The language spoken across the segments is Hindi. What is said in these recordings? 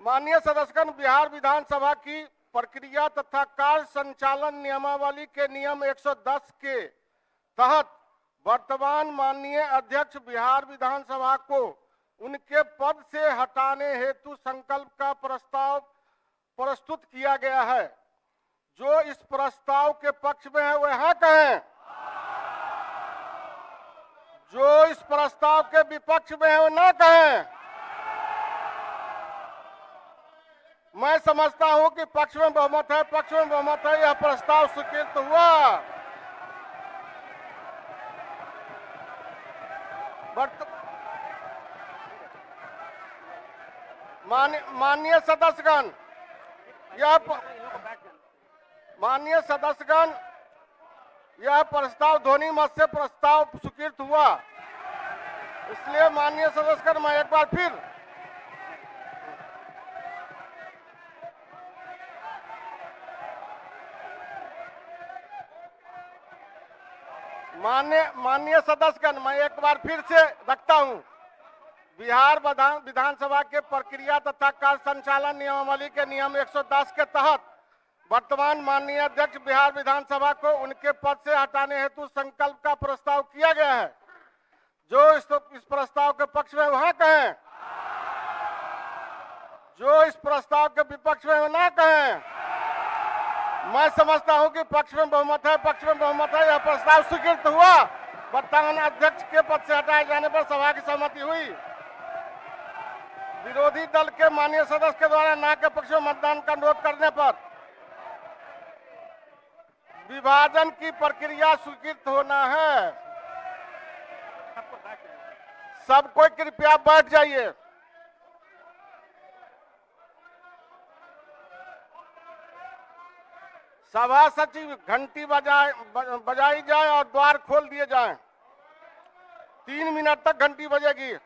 माननीय सदस्यगण, बिहार विधानसभा की प्रक्रिया तथा कार्य संचालन नियमावली के नियम 110 के तहत वर्तमान माननीय अध्यक्ष बिहार विधानसभा को उनके पद से हटाने हेतु संकल्प का प्रस्ताव प्रस्तुत किया गया है। जो इस प्रस्ताव के पक्ष में है वह कहें। जो इस प्रस्ताव के विपक्ष में है वह ना कहें। मैं समझता हूं कि पक्ष में बहुमत है, पक्ष में बहुमत है, यह प्रस्ताव स्वीकृत हुआ। माननीय सदस्यगण, यह प्रस्ताव ध्वनि मत से प्रस्ताव स्वीकृत हुआ। इसलिए माननीय सदस्यगण, मैं एक बार फिर माननीय सदस्यगण, मैं एक बार फिर से रखता हूं। बिहार विधानसभा के प्रक्रिया तथा कार्य संचालन नियमावली के नियम 110 के तहत वर्तमान माननीय अध्यक्ष बिहार विधानसभा को उनके पद से हटाने हेतु संकल्प का प्रस्ताव किया गया है। जो इस प्रस्ताव के पक्ष में वह कहें। जो इस प्रस्ताव के विपक्ष में ना कहें। मैं समझता हूं कि पक्ष में बहुमत है, पक्ष में बहुमत है, यह प्रस्ताव स्वीकृत हुआ। वर्तमान अध्यक्ष के पद से हटाए जाने पर सभा की सहमति हुई। विरोधी दल के माननीय सदस्य के द्वारा ना के पक्ष में मतदान का अनुरोध करने पर विभाजन की प्रक्रिया स्वीकृत होना है। सब कोई कृपया बैठ जाइए। सभा सचिव, घंटी बजाई जाए और द्वार खोल दिए जाएं। 3 मिनट तक घंटी बजेगी।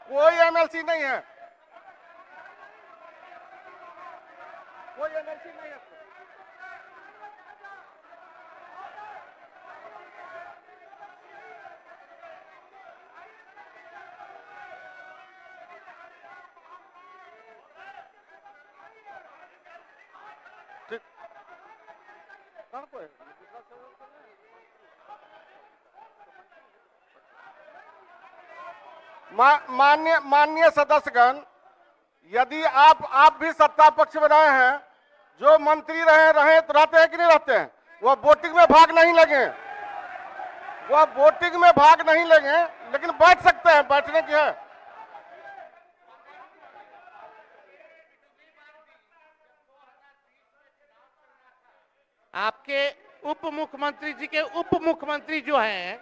कोई एमएलसी नहीं है, कोई एमएलसी नहीं है। ठीक, माननीय सदस्यगण, यदि आप भी सत्ता पक्ष में रहे हैं, जो मंत्री रहते हैं कि नहीं रहते हैं, वह वोटिंग में भाग नहीं लगे, लेकिन बैठ सकते हैं, बैठने की है। आपके उप मुख्यमंत्री जी के उप मुख्यमंत्री जो हैं,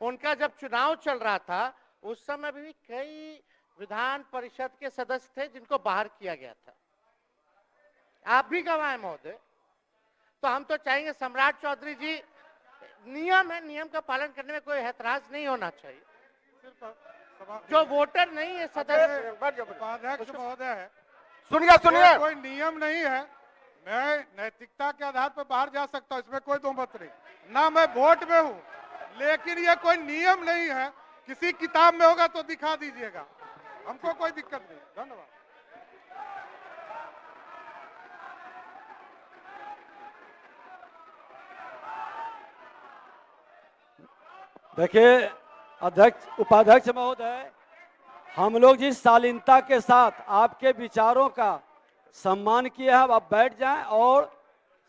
उनका जब चुनाव चल रहा था उस समय भी कई विधान परिषद के सदस्य थे जिनको बाहर किया गया था। आप भी गवाह महोदय। तो हम तो चाहेंगे सम्राट चौधरी जी, नियम है, नियम का पालन करने में कोई ऐतराज नहीं होना चाहिए। जो वोटर नहीं है सदस्य, उपाध्यक्ष महोदय है, सुनिए, कोई नियम नहीं है। मैं नैतिकता के आधार पर बाहर जा सकता हूँ, इसमें कोई दो मत नहीं। ना मैं वोट में हूँ, लेकिन ये कोई नियम नहीं है। किसी किताब में होगा तो दिखा दीजिएगा, हमको कोई दिक्कत नहीं। धन्यवाद। देखिए अध्यक्ष, उपाध्यक्ष महोदय, हम लोग जिस शालीनता के साथ आपके विचारों का सम्मान किया है, आप बैठ जाएं और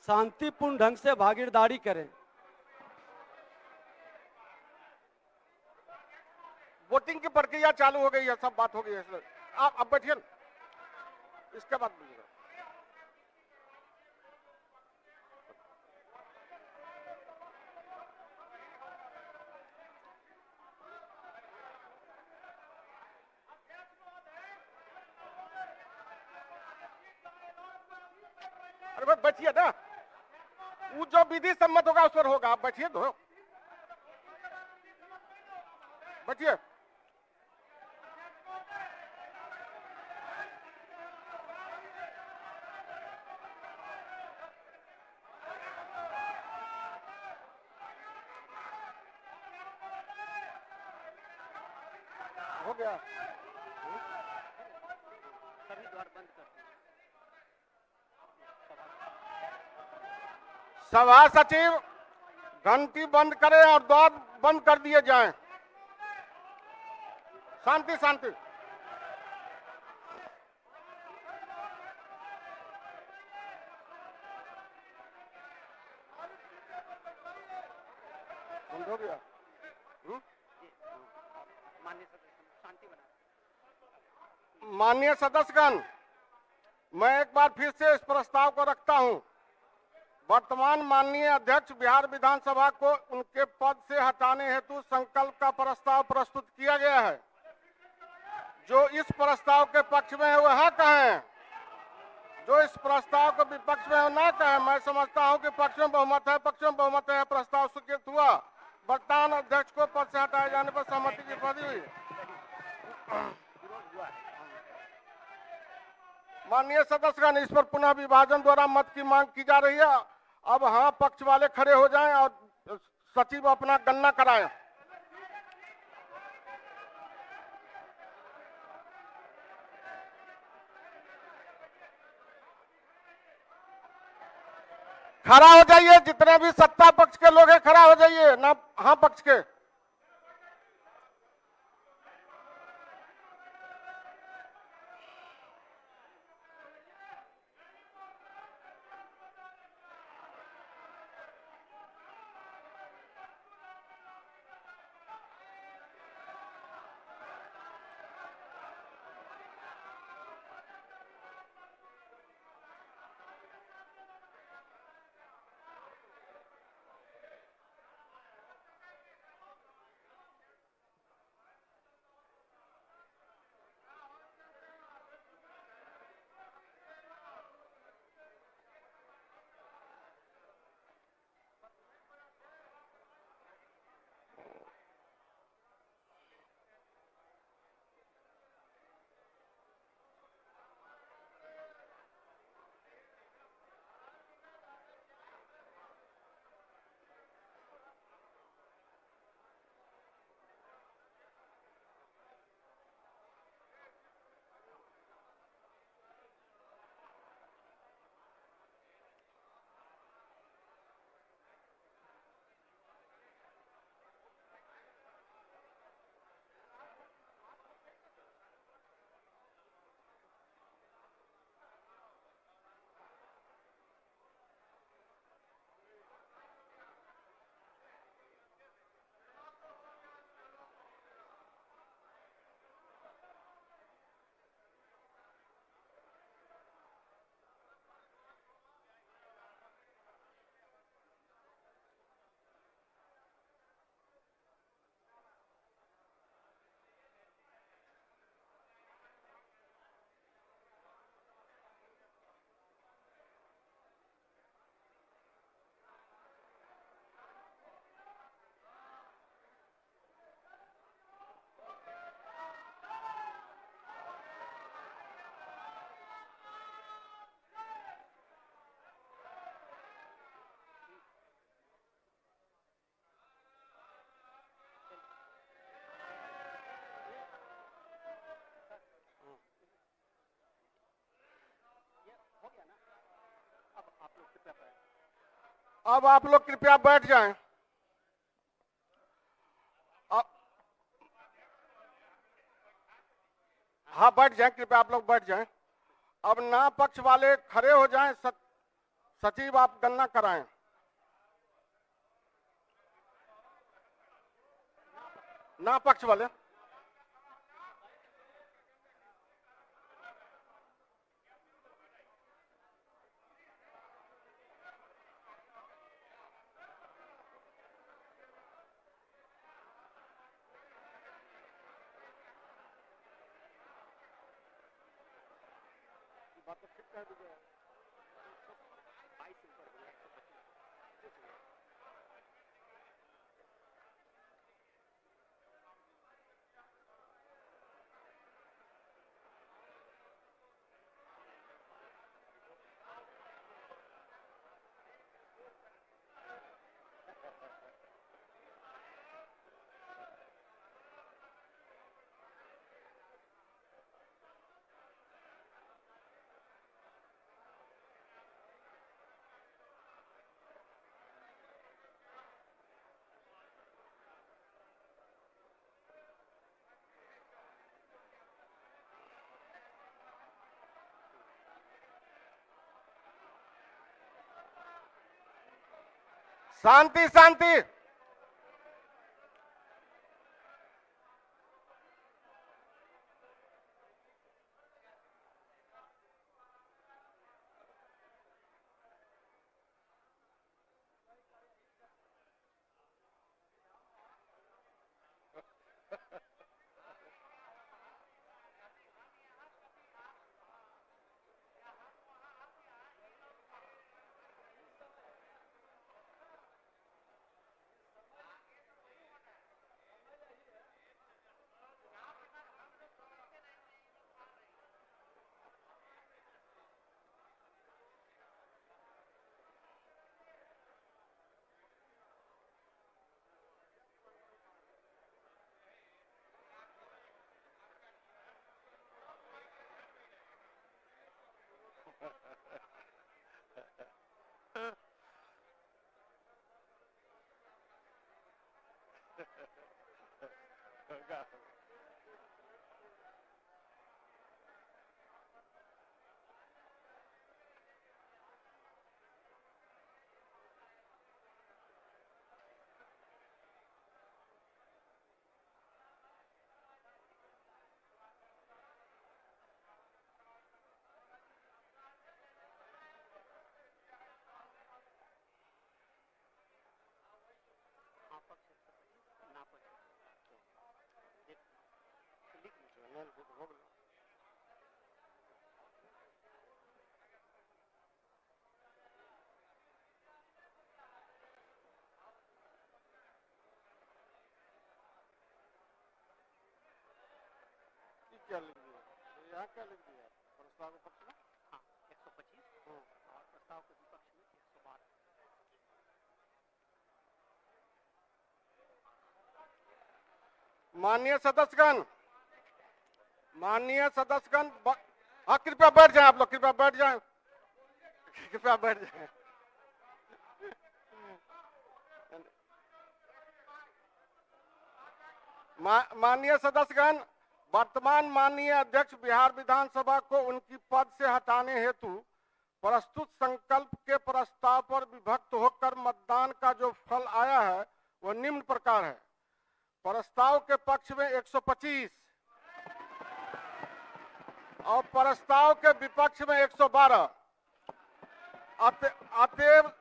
शांतिपूर्ण ढंग से भागीदारी करें। वोटिंग की प्रक्रिया चालू हो गई है, सब बात हो गई है। आप अब बैठिए, इसके बाद बोलिएगा। अरे भाई बैठिए ना, वो जो विधि सम्मत होगा उस पर होगा, आप बैठिए तो, बैठिए। हो गया। सभी द्वार बंद कर दिए। सभा सचिव घंटी बंद करें और द्वार बंद कर दिए जाएं। शांति शांति। बंद हो गया। माननीय सदस्य शांति बना। माननीय सदस्यगण, मैं एक बार फिर से इस प्रस्ताव को रखता हूं। वर्तमान माननीय अध्यक्ष बिहार विधानसभा को उनके पद से हटाने हेतु संकल्प का प्रस्ताव प्रस्तुत किया गया है। जो इस प्रस्ताव के पक्ष में है वह कहें, जो इस प्रस्ताव को विपक्ष में है ना कहें। मैं समझता हूं कि पक्ष में बहुमत है, पक्ष में बहुमत है, प्रस्ताव स्वीकृत हुआ। वर्तमान अध्यक्ष को पद से हटाए जाने पर सहमति की प्रति हुई। माननीय सदस्यगण, इस पर पुनः विभाजन द्वारा मत की मांग की जा रही है। अब हाँ पक्ष वाले खड़े हो जाएं और सचिव अपना गणना कराएं। खड़ा हो जाइए, जितने भी सत्ता पक्ष के लोग हैं खड़ा हो जाइए, ना हाँ पक्ष के। अब आप लोग कृपया बैठ जाएं। हाँ बैठ जाएं, कृपया आप लोग बैठ जाएं। अब ना पक्ष वाले खड़े हो जाएं, सचिव आप गणना कराएं। ना पक्ष वाले बात तो ठीक कह दीजिए। शांति शांति। क्या लिख दिया? यहाँ क्या लिख दिया? प्रस्ताव के पक्ष में? हाँ 125 और प्रस्ताव के विपक्ष में 112। माननीय सदस्यगण, हाँ कृपया बैठ जाएं, आप लोग कृपया बैठ जाएं, कृपया बैठ जाएं। माननीय सदस्यगण, वर्तमान माननीय अध्यक्ष बिहार विधानसभा को उनकी पद से हटाने हेतु प्रस्तुत संकल्प के प्रस्ताव पर विभक्त होकर मतदान का जो फल आया है वह निम्न प्रकार है। प्रस्ताव के पक्ष में 125 और प्रस्ताव के विपक्ष में 112। अतएव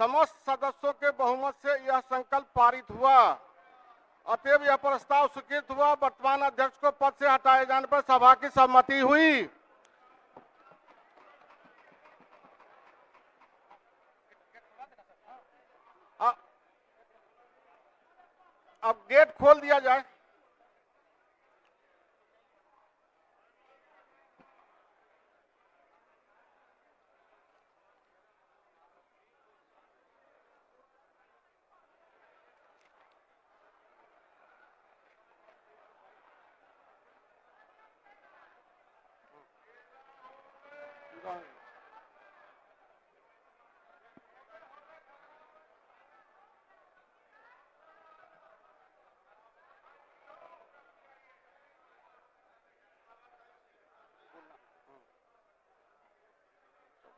समस्त सदस्यों के बहुमत से यह संकल्प पारित हुआ। अतएव यह प्रस्ताव स्वीकृत हुआ। वर्तमान अध्यक्ष को पद से हटाए जाने पर सभा की सहमति हुई। अब गेट खोल दिया जाए। Right.